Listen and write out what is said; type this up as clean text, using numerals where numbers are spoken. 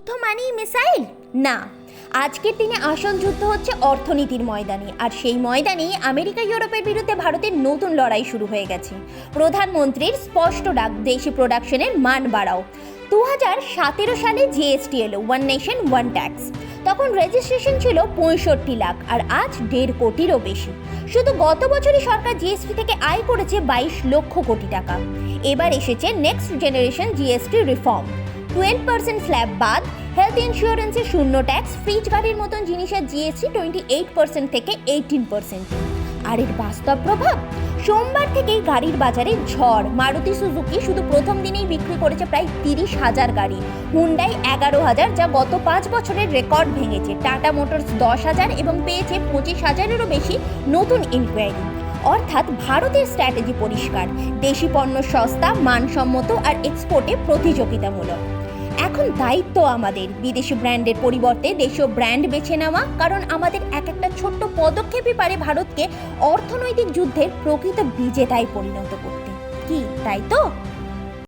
যুদ্ধ মানেই মিসাইল? না, আজকের দিনে আসল যুদ্ধ হচ্ছে অর্থনীতির ময়দানে, আর সেই ময়দানেই আমেরিকা ইউরোপের বিরুদ্ধে ভারতের নতুন লড়াই শুরু হয়ে গেছে। প্রধানমন্ত্রীর স্পষ্ট ডাক, দেশি প্রোডাকশনের মান বাড়াও। 2017 সালে জিএসটি এলো, ওয়ান নেশন ওয়ান ট্যাক্স। তখন রেজিস্ট্রেশন ছিল 65 লাখ, আর আজ 1.5 কোটিরও বেশি। শুধু গত বছরই সরকার জিএসটি থেকে আয় করেছে 22 লক্ষ কোটি টাকা। এবার এসেছে next generation GST reform. 12% slab বাদ, হেলথ ইন্স্যুরেন্সে শূন্য ট্যাক্স, ফ্রিজ গাড়ির মতন জিনিসের জিএসটি 28% থেকে 18%। আর এর বাস্তব প্রভাব, সোমবার থেকেই গাড়ির বাজারে ঝড়। মারুতি সুজুকি শুধু প্রথম দিনেই বিক্রি করেছে প্রায় 30,000 গাড়ি, হুন্ডাই 11,000, যা গত 5 বছরের রেকর্ড ভেঙেছে। টাটা মোটরস 10,000 এবং পেয়েছে 25,000-এরও বেশি নতুন ইনকোয়ারি। অর্থাৎ ভারতের স্ট্র্যাটেজি পরিষ্কার, দেশি পণ্য সস্তা, মানসম্মত আর এক্সপোর্টে প্রতিযোগিতামূলক। এখন দায়িত্ব আমাদের বিদেশি ব্র্যান্ডের পরিবর্তে দেশীয় ব্র্যান্ড বেছে নেওয়া, কারণ আমাদের একটা ছোট্ট পদক্ষেপই পারে ভারতকে অর্থনৈতিক যুদ্ধের প্রকৃত বিজেতায় পরিণত করতে। কি তাই তো?